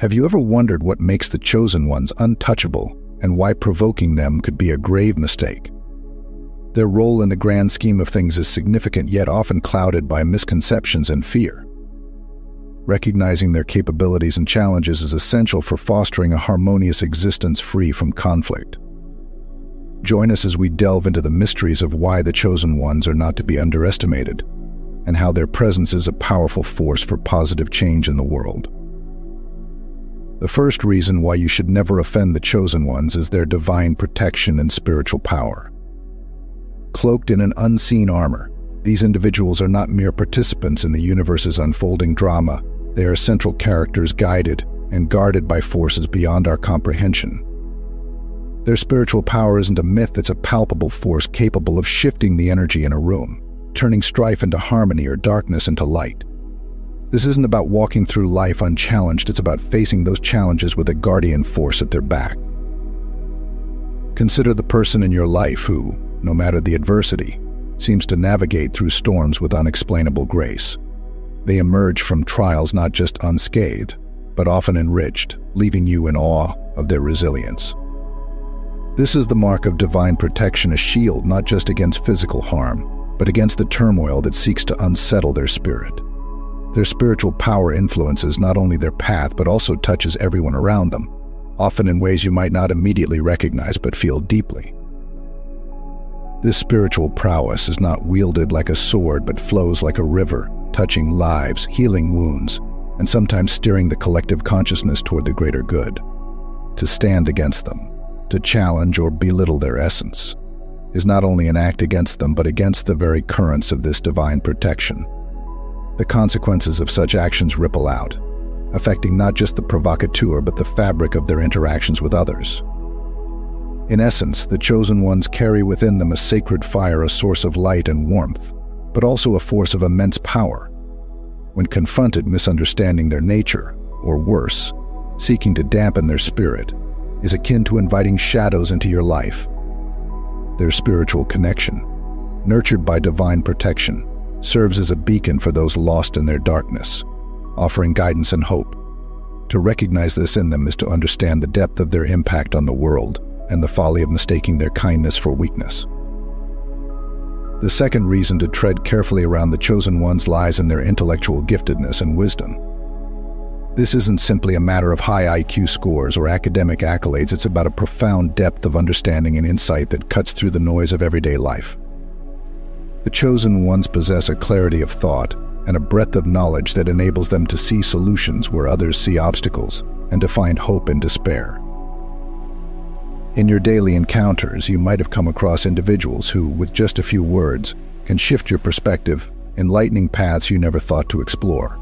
Have you ever wondered what makes the chosen ones untouchable and why provoking them could be a grave mistake? Their role in the grand scheme of things is significant yet often clouded by misconceptions and fear. Recognizing their capabilities and challenges is essential for fostering a harmonious existence free from conflict. Join us as we delve into the mysteries of why the chosen ones are not to be underestimated, and how their presence is a powerful force for positive change in the world. The first reason why you should never offend the chosen ones is their divine protection and spiritual power. Cloaked in an unseen armor, these individuals are not mere participants in the universe's unfolding drama. They are central characters guided and guarded by forces beyond our comprehension. Their spiritual power isn't a myth, it's a palpable force capable of shifting the energy in a room, turning strife into harmony or darkness into light. This isn't about walking through life unchallenged, it's about facing those challenges with a guardian force at their back. Consider the person in your life who, no matter the adversity, seems to navigate through storms with unexplainable grace. They emerge from trials not just unscathed, but often enriched, leaving you in awe of their resilience. This is the mark of divine protection, a shield not just against physical harm, but against the turmoil that seeks to unsettle their spirit. Their spiritual power influences not only their path but also touches everyone around them, often in ways you might not immediately recognize but feel deeply. This spiritual prowess is not wielded like a sword but flows like a river, touching lives, healing wounds, and sometimes steering the collective consciousness toward the greater good. To stand against them, to challenge or belittle their essence, is not only an act against them but against the very currents of this divine protection. The consequences of such actions ripple out, affecting not just the provocateur but the fabric of their interactions with others. In essence, the chosen ones carry within them a sacred fire, a source of light and warmth, but also a force of immense power. When confronted, misunderstanding their nature, or worse, seeking to dampen their spirit, is akin to inviting shadows into your life. Their spiritual connection, nurtured by divine protection, serves as a beacon for those lost in their darkness, offering guidance and hope. To recognize this in them is to understand the depth of their impact on the world and the folly of mistaking their kindness for weakness. The second reason to tread carefully around the chosen ones lies in their intellectual giftedness and wisdom. This isn't simply a matter of high IQ scores or academic accolades, it's about a profound depth of understanding and insight that cuts through the noise of everyday life. The chosen ones possess a clarity of thought and a breadth of knowledge that enables them to see solutions where others see obstacles and to find hope in despair. In your daily encounters, you might have come across individuals who, with just a few words, can shift your perspective, enlightening paths you never thought to explore.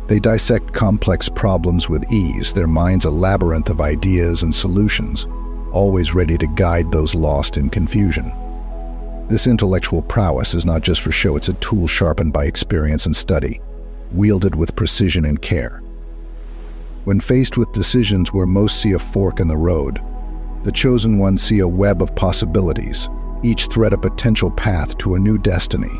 They dissect complex problems with ease, their minds a labyrinth of ideas and solutions, always ready to guide those lost in confusion. This intellectual prowess is not just for show, it's a tool sharpened by experience and study, wielded with precision and care. When faced with decisions where most see a fork in the road, the chosen ones see a web of possibilities, each thread a potential path to a new destiny.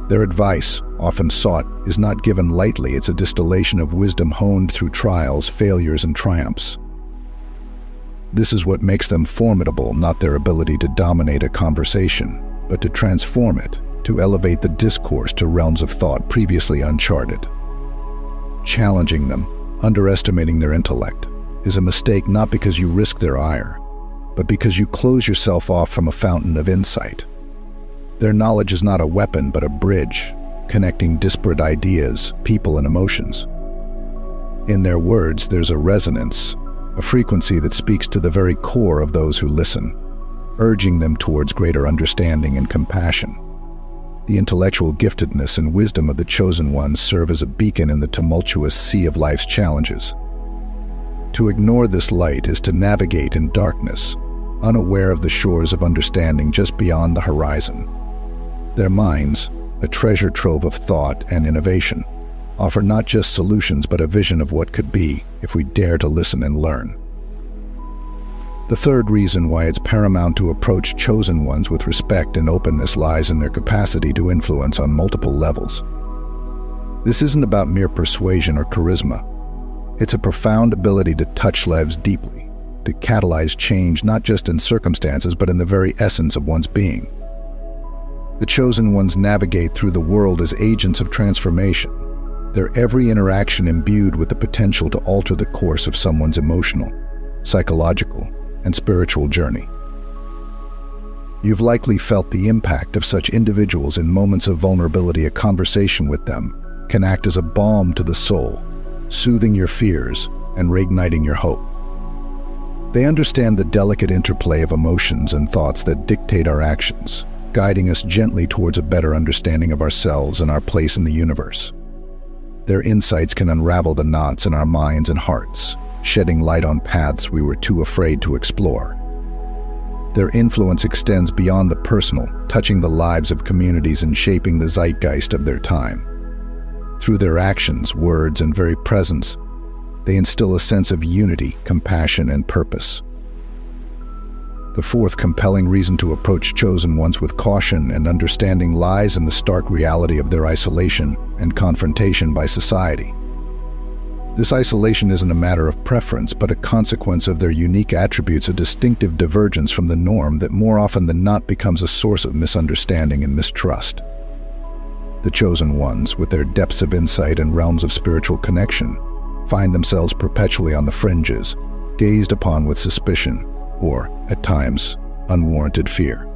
Their advice, often sought, is not given lightly, it's a distillation of wisdom honed through trials, failures, and triumphs. This is what makes them formidable, not their ability to dominate a conversation, but to transform it, to elevate the discourse to realms of thought previously uncharted. Challenging them, underestimating their intellect, is a mistake not because you risk their ire, but because you close yourself off from a fountain of insight. Their knowledge is not a weapon, but a bridge, connecting disparate ideas, people, and emotions. In their words, there's a resonance, a frequency that speaks to the very core of those who listen, urging them towards greater understanding and compassion. The intellectual giftedness and wisdom of the chosen ones serve as a beacon in the tumultuous sea of life's challenges. To ignore this light is to navigate in darkness, unaware of the shores of understanding just beyond the horizon. Their minds, a treasure trove of thought and innovation, offer not just solutions but a vision of what could be if we dare to listen and learn. The third reason why it's paramount to approach chosen ones with respect and openness lies in their capacity to influence on multiple levels. This isn't about mere persuasion or charisma. It's a profound ability to touch lives deeply, to catalyze change not just in circumstances but in the very essence of one's being. The chosen ones navigate through the world as agents of transformation, their every interaction imbued with the potential to alter the course of someone's emotional, psychological, and spiritual journey. You've likely felt the impact of such individuals in moments of vulnerability. A conversation with them can act as a balm to the soul, soothing your fears and reigniting your hope. They understand the delicate interplay of emotions and thoughts that dictate our actions, guiding us gently towards a better understanding of ourselves and our place in the universe. Their insights can unravel the knots in our minds and hearts, shedding light on paths we were too afraid to explore. Their influence extends beyond the personal, touching the lives of communities and shaping the zeitgeist of their time. Through their actions, words, and very presence, they instill a sense of unity, compassion, and purpose. The fourth compelling reason to approach chosen ones with caution and understanding lies in the stark reality of their isolation and confrontation by society. This isolation isn't a matter of preference, but a consequence of their unique attributes, a distinctive divergence from the norm that more often than not becomes a source of misunderstanding and mistrust. The chosen ones, with their depths of insight and realms of spiritual connection, find themselves perpetually on the fringes, gazed upon with suspicion, or, at times, unwarranted fear.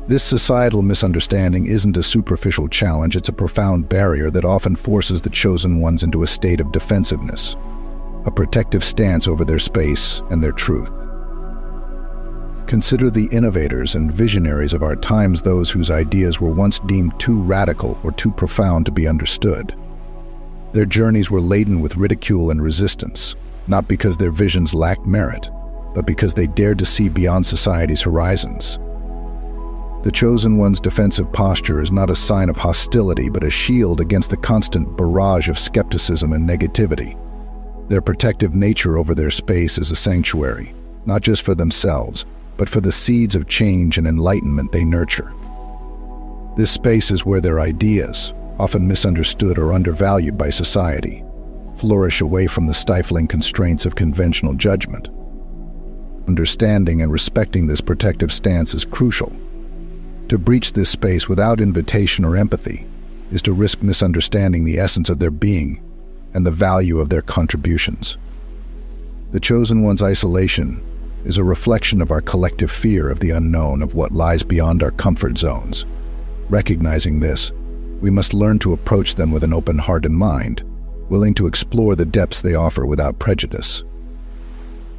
This societal misunderstanding isn't a superficial challenge, it's a profound barrier that often forces the chosen ones into a state of defensiveness, a protective stance over their space and their truth. Consider the innovators and visionaries of our times, those whose ideas were once deemed too radical or too profound to be understood. Their journeys were laden with ridicule and resistance, not because their visions lacked merit, but because they dared to see beyond society's horizons. The chosen one's defensive posture is not a sign of hostility, but a shield against the constant barrage of skepticism and negativity. Their protective nature over their space is a sanctuary, not just for themselves, but for the seeds of change and enlightenment they nurture. This space is where their ideas, often misunderstood or undervalued by society, flourish away from the stifling constraints of conventional judgment. Understanding and respecting this protective stance is crucial. To breach this space without invitation or empathy is to risk misunderstanding the essence of their being and the value of their contributions. The chosen one's isolation is a reflection of our collective fear of the unknown, of what lies beyond our comfort zones. Recognizing this, we must learn to approach them with an open heart and mind, willing to explore the depths they offer without prejudice.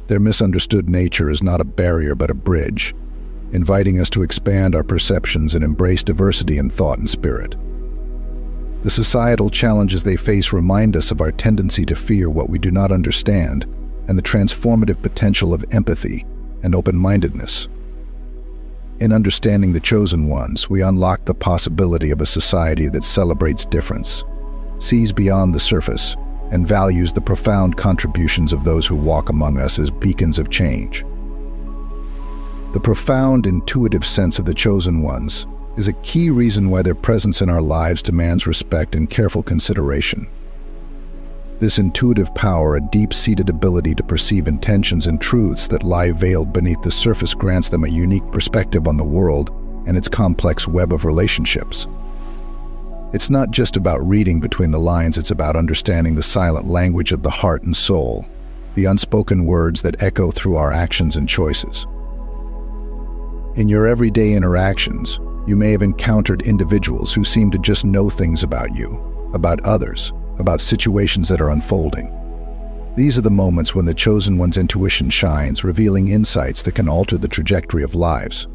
Their misunderstood nature is not a barrier but a bridge, inviting us to expand our perceptions and embrace diversity in thought and spirit. The societal challenges they face remind us of our tendency to fear what we do not understand and the transformative potential of empathy and open-mindedness. In understanding the chosen ones, we unlock the possibility of a society that celebrates difference, sees beyond the surface, and values the profound contributions of those who walk among us as beacons of change. The profound, intuitive sense of the chosen ones is a key reason why their presence in our lives demands respect and careful consideration. This intuitive power, a deep-seated ability to perceive intentions and truths that lie veiled beneath the surface, grants them a unique perspective on the world and its complex web of relationships. It's not just about reading between the lines, it's about understanding the silent language of the heart and soul, the unspoken words that echo through our actions and choices. In your everyday interactions, you may have encountered individuals who seem to just know things about you, about others, about situations that are unfolding. These are the moments when the chosen one's intuition shines, revealing insights that can alter the trajectory of lives.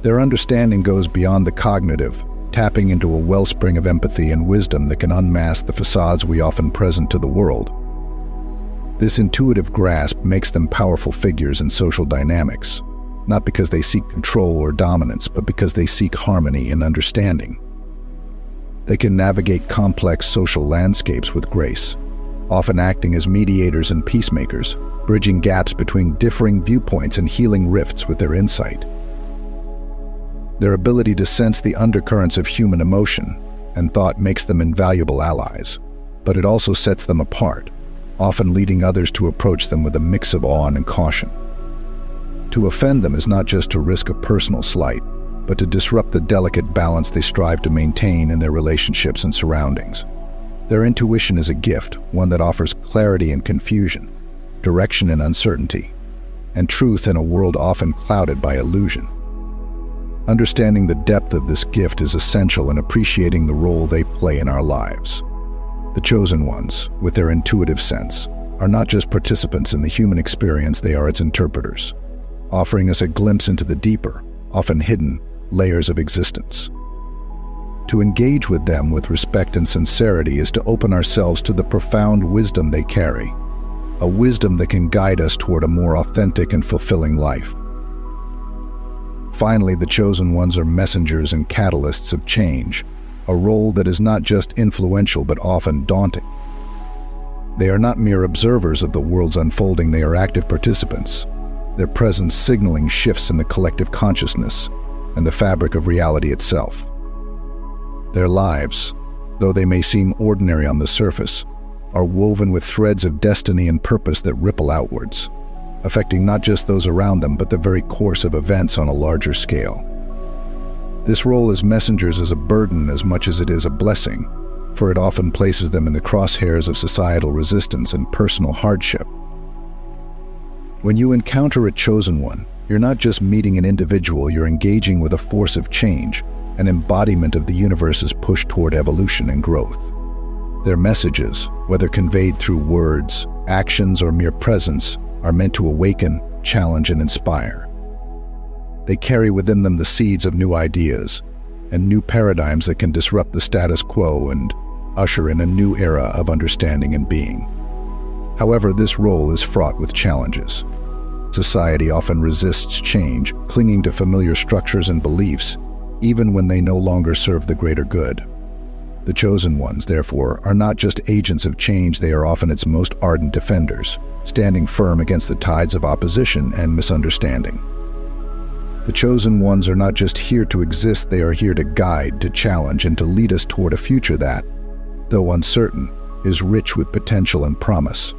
Their understanding goes beyond the cognitive, tapping into a wellspring of empathy and wisdom that can unmask the facades we often present to the world. This intuitive grasp makes them powerful figures in social dynamics, not because they seek control or dominance, but because they seek harmony and understanding. They can navigate complex social landscapes with grace, often acting as mediators and peacemakers, bridging gaps between differing viewpoints and healing rifts with their insight. Their ability to sense the undercurrents of human emotion and thought makes them invaluable allies, but it also sets them apart, often leading others to approach them with a mix of awe and caution. To offend them is not just to risk a personal slight, but to disrupt the delicate balance they strive to maintain in their relationships and surroundings. Their intuition is a gift, one that offers clarity in confusion, direction in uncertainty, and truth in a world often clouded by illusion. Understanding the depth of this gift is essential in appreciating the role they play in our lives. The chosen ones, with their intuitive sense, are not just participants in the human experience, they are its interpreters, offering us a glimpse into the deeper, often hidden, layers of existence. To engage with them with respect and sincerity is to open ourselves to the profound wisdom they carry, a wisdom that can guide us toward a more authentic and fulfilling life. Finally, the chosen ones are messengers and catalysts of change, a role that is not just influential but often daunting. They are not mere observers of the world's unfolding, they are active participants, their presence signaling shifts in the collective consciousness and the fabric of reality itself. Their lives, though they may seem ordinary on the surface, are woven with threads of destiny and purpose that ripple outwards, affecting not just those around them but the very course of events on a larger scale. This role as messengers is a burden as much as it is a blessing, for it often places them in the crosshairs of societal resistance and personal hardship. When you encounter a chosen one, you're not just meeting an individual, you're engaging with a force of change, an embodiment of the universe's push toward evolution and growth. Their messages, whether conveyed through words, actions, or mere presence, are meant to awaken, challenge, and inspire. They carry within them the seeds of new ideas and new paradigms that can disrupt the status quo and usher in a new era of understanding and being. However, this role is fraught with challenges. Society often resists change, clinging to familiar structures and beliefs, even when they no longer serve the greater good. The chosen ones, therefore, are not just agents of change, they are often its most ardent defenders, standing firm against the tides of opposition and misunderstanding. The chosen ones are not just here to exist, they are here to guide, to challenge, and to lead us toward a future that, though uncertain, is rich with potential and promise.